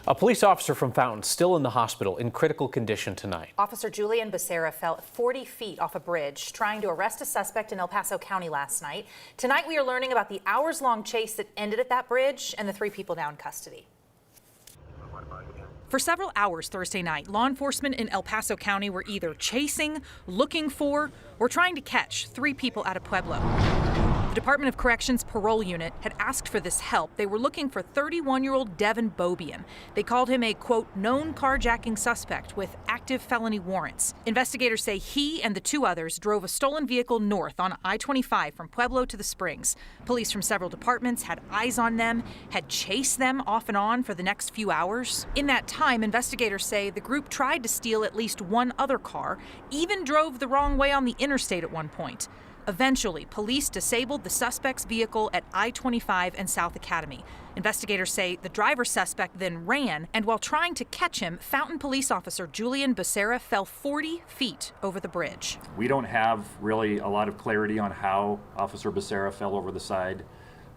A police officer from Fountain still in the hospital in critical condition tonight. Officer Julian Becerra fell 40 feet off a bridge trying to arrest a suspect in El Paso County last night. Tonight we are learning about the hours-long chase that ended at that bridge and the 3 people now in custody. For several hours Thursday night, law enforcement in El Paso County were either chasing, looking for, or trying to catch 3 people out of Pueblo. The Department of Corrections Parole Unit had asked for this help. They were looking for 31-year-old Devin Bobian. They called him a, quote, known carjacking suspect with active felony warrants. Investigators say he and the 2 others drove a stolen vehicle north on I-25 from Pueblo to the Springs. Police from several departments had eyes on them, had chased them off and on for the next few hours. In that time, investigators say the group tried to steal at least 1 other car, even drove the wrong way on the interstate at one point. Eventually, police disabled the suspect's vehicle at I-25 and South Academy. Investigators say the driver's suspect then ran, and while trying to catch him, Fountain police officer Julian Becerra fell 40 feet over the bridge. We don't have really a lot of clarity on how Officer Becerra fell over the side.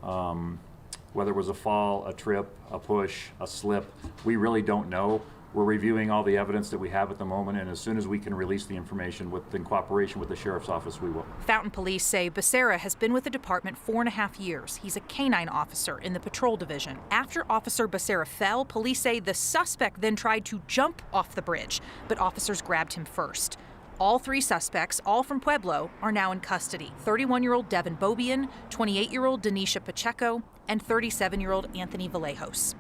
Whether it was a fall, a trip, a push, a slip, we really don't know. We're reviewing all the evidence that we have at the moment, and as soon as we can release the information in cooperation with the Sheriff's Office, we will. Fountain police say Becerra has been with the department 4.5 years. He's a canine officer in the patrol division. After Officer Becerra fell, police say the suspect then tried to jump off the bridge, but officers grabbed him first. All 3 suspects, all from Pueblo, are now in custody. 31-year-old Devin Bobian, 28-year-old Denisha Pacheco, and 37-year-old Anthony Vallejos.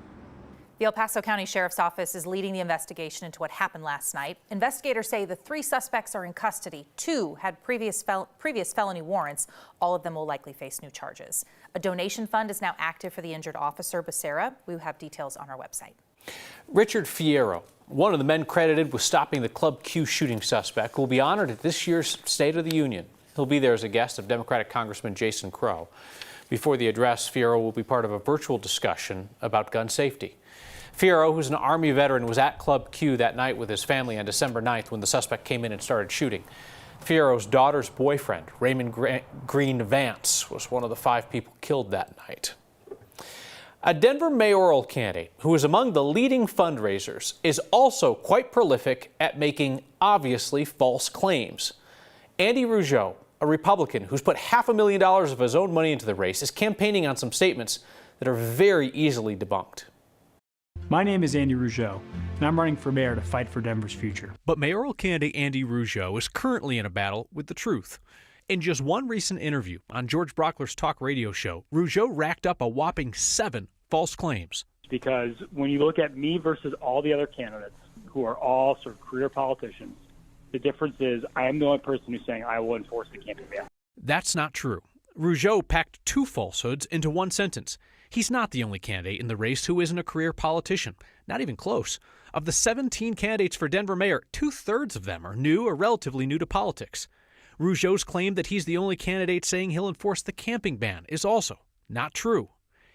The El Paso County Sheriff's Office is leading the investigation into what happened last night. Investigators say the 3 suspects are in custody. 2 had previous felony warrants. All of them will likely face new charges. A donation fund is now active for the injured officer, Becerra. We have details on our website. Richard Fierro, one of the men credited with stopping the Club Q shooting suspect, will be honored at this year's State of the Union. He'll be there as a guest of Democratic Congressman Jason Crow. Before the address, Fierro will be part of a virtual discussion about gun safety. Fierro, who's an Army veteran, was at Club Q that night with his family on December 9th when the suspect came in and started shooting. Fierro's daughter's boyfriend, Raymond Green Vance, was one of the 5 people killed that night. A Denver mayoral candidate who is among the leading fundraisers is also quite prolific at making obviously false claims. Andy Rougeau, a Republican who's put $500,000 of his own money into the race, is campaigning on some statements that are very easily debunked. My name is Andy Rougeau, and I'm running for mayor to fight for Denver's future. But mayoral candidate Andy Rougeau is currently in a battle with the truth. In just one recent interview on George Brockler's talk radio show, Rougeau racked up a whopping 7 false claims. Because when you look at me versus all the other candidates who are all sort of career politicians, the difference is I am the only person who's saying I will enforce the campaign ban. That's not true. Rougeau packed 2 falsehoods into one sentence. He's not the only candidate in the race who isn't a career politician, not even close. Of the 17 candidates for Denver mayor, 2/3 of them are new or relatively new to politics. Rougeau's claim that he's the only candidate saying he'll enforce the camping ban is also not true.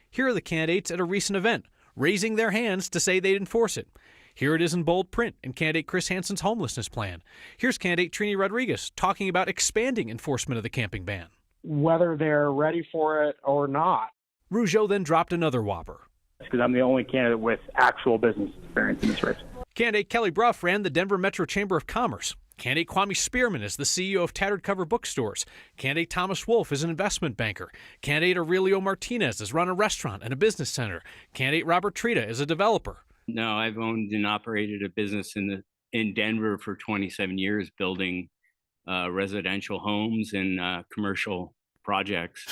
Here are the candidates at a recent event, raising their hands to say they'd enforce it. Here it is in bold print in candidate Chris Hansen's homelessness plan. Here's candidate Trini Rodriguez talking about expanding enforcement of the camping ban. Whether they're ready for it or not. Rougeau then dropped another whopper. Because I'm the only candidate with actual business experience in this race. Candidate Kelly Brough ran the Denver Metro Chamber of Commerce. Candidate Kwame Spearman is the CEO of Tattered Cover Bookstores. Candidate Thomas Wolf is an investment banker. Candidate Aurelio Martinez has run a restaurant and a business center. Candidate Robert Trita is a developer. No, I've owned and operated a business in Denver for 27 years, building residential homes and commercial projects.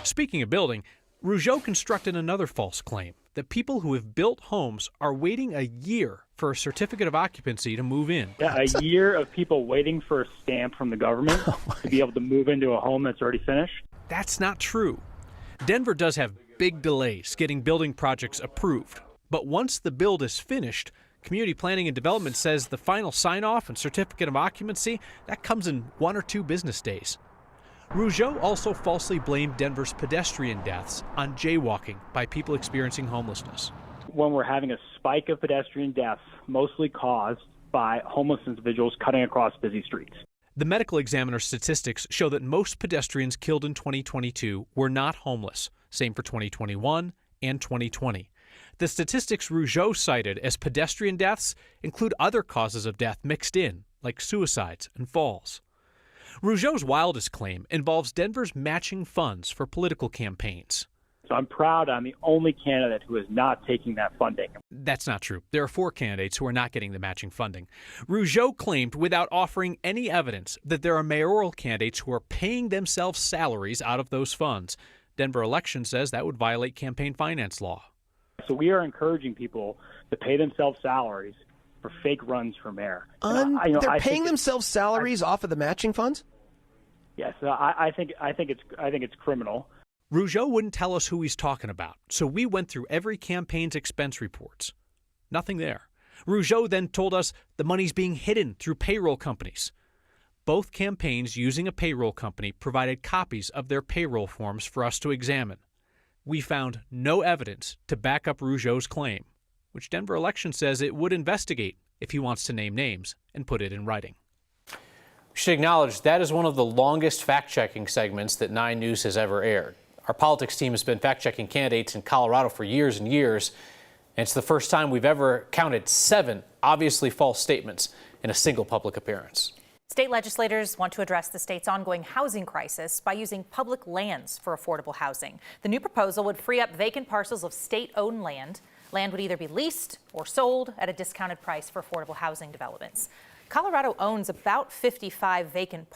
Speaking of building, Rougeau constructed another false claim that people who have built homes are waiting a year for a certificate of occupancy to move in. Yeah, a year of people waiting for a stamp from the government to be able to move into a home that's already finished. That's not true. Denver does have big delays getting building projects approved. But once the build is finished, Community Planning and Development says the final sign-off and certificate of occupancy, that comes in 1 or 2 business days. Rougeau also falsely blamed Denver's pedestrian deaths on jaywalking by people experiencing homelessness. When we're having a spike of pedestrian deaths, mostly caused by homeless individuals cutting across busy streets. The medical examiner statistics show that most pedestrians killed in 2022 were not homeless. Same for 2021 and 2020. The statistics Rougeau cited as pedestrian deaths include other causes of death mixed in, like suicides and falls. Rougeau's wildest claim involves Denver's matching funds for political campaigns. So I'm proud I'm the only candidate who is not taking that funding. That's not true. There are 4 candidates who are not getting the matching funding. Rougeau claimed without offering any evidence that there are mayoral candidates who are paying themselves salaries out of those funds. Denver Election says that would violate campaign finance law. So we are encouraging people to pay themselves salaries for fake runs for mayor. They're paying themselves salaries off of the matching funds? Yes, I think it's criminal. Rougeau wouldn't tell us who he's talking about, so we went through every campaign's expense reports. Nothing there. Rougeau then told us the money's being hidden through payroll companies. Both campaigns using a payroll company provided copies of their payroll forms for us to examine. We found no evidence to back up Rougeau's claim, which Denver Election says it would investigate if he wants to name names and put it in writing. We should acknowledge that is one of the longest fact-checking segments that 9 News has ever aired. Our politics team has been fact-checking candidates in Colorado for years and years, and it's the first time we've ever counted 7 obviously false statements in a single public appearance. State legislators want to address the state's ongoing housing crisis by using public lands for affordable housing. The new proposal would free up vacant parcels of state-owned land. Land would either be leased or sold at a discounted price for affordable housing developments. Colorado owns about 55 vacant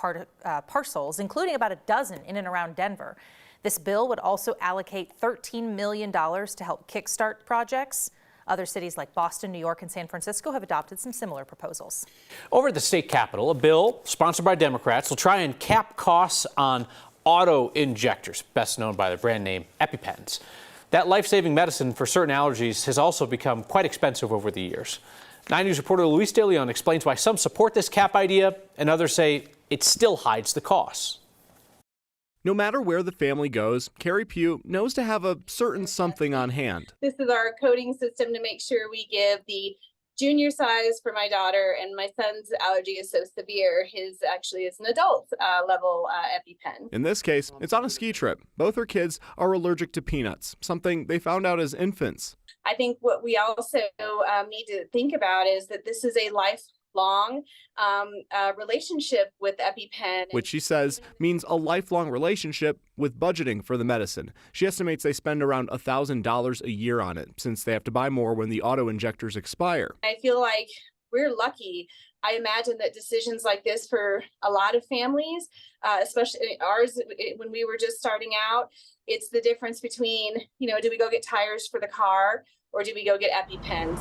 parcels, including about a dozen in and around Denver. This bill would also allocate $13 million to help kickstart projects. Other cities like Boston, New York, and San Francisco have adopted some similar proposals. Over at the state capitol, a bill sponsored by Democrats will try and cap costs on auto injectors, best known by the brand name Epi-Pens. That life-saving medicine for certain allergies has also become quite expensive over the years. 9 News reporter Luis De Leon explains why some support this cap idea and others say it still hides the costs. No matter where the family goes, Carrie Pugh knows to have a certain something on hand. This is our coding system to make sure we give the junior size for my daughter, and my son's allergy is so severe, his actually is an adult level Epi-Pen. In this case, it's on a ski trip. Both her kids are allergic to peanuts, something they found out as infants. I think what we also need to think about is that this is a lifelong relationship with Epi-Pen. Which she says means a lifelong relationship with budgeting for the medicine. She estimates they spend around $1,000 a year on it, since they have to buy more when the auto injectors expire. I feel like we're lucky. I imagine that decisions like this for a lot of families, especially ours, when we were just starting out, it's the difference between, do we go get tires for the car or do we go get Epi-Pens?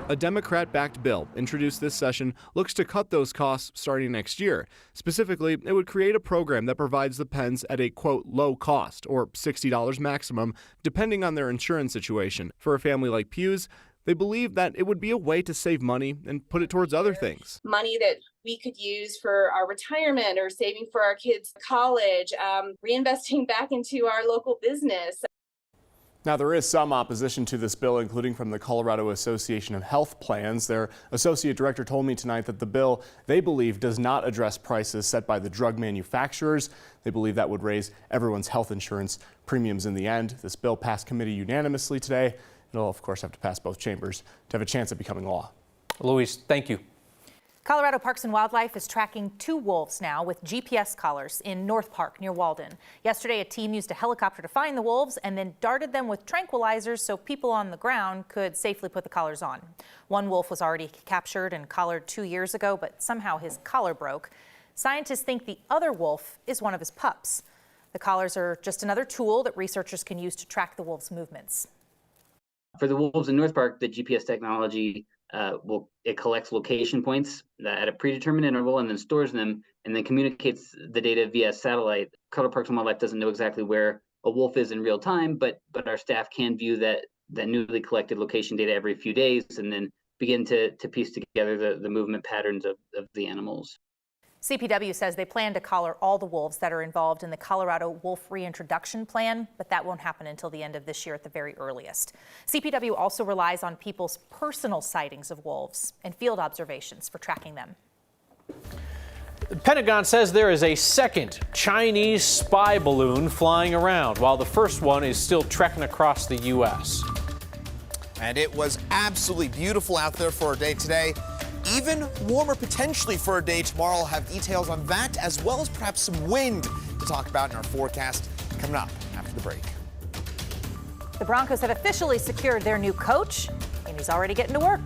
A Democrat-backed bill introduced this session looks to cut those costs starting next year. Specifically, it would create a program that provides the pens at a, quote, low cost, or $60 maximum, depending on their insurance situation. For a family like Pugh's, they believe that it would be a way to save money and put it towards other things. Money that we could use for our retirement or saving for our kids' college, reinvesting back into our local business. Now, there is some opposition to this bill, including from the Colorado Association of Health Plans. Their associate director told me tonight that the bill, they believe, does not address prices set by the drug manufacturers. They believe that would raise everyone's health insurance premiums in the end. This bill passed committee unanimously today. It'll, of course, have to pass both chambers to have a chance at becoming law. Luis, thank you. Colorado Parks and Wildlife is tracking 2 wolves now with GPS collars in North Park near Walden. Yesterday, a team used a helicopter to find the wolves and then darted them with tranquilizers so people on the ground could safely put the collars on. One wolf was already captured and collared 2 years ago, but somehow his collar broke. Scientists think the other wolf is one of his pups. The collars are just another tool that researchers can use to track the wolves' movements. For the wolves in North Park, the GPS technology it collects location points at a predetermined interval and then stores them and then communicates the data via satellite. Colorado Parks and Wildlife doesn't know exactly where a wolf is in real time, but our staff can view that newly collected location data every few days and then begin to piece together the movement patterns of the animals. CPW says they plan to collar all the wolves that are involved in the Colorado Wolf Reintroduction Plan, but that won't happen until the end of this year at the very earliest. CPW also relies on people's personal sightings of wolves and field observations for tracking them. The Pentagon says there is a second Chinese spy balloon flying around, while the first one is still trekking across the U.S. And it was absolutely beautiful out there for a day today. Even warmer potentially for a day tomorrow. I'll have details on that as well as perhaps some wind to talk about in our forecast coming up after the break. The Broncos have officially secured their new coach, and he's already getting to work.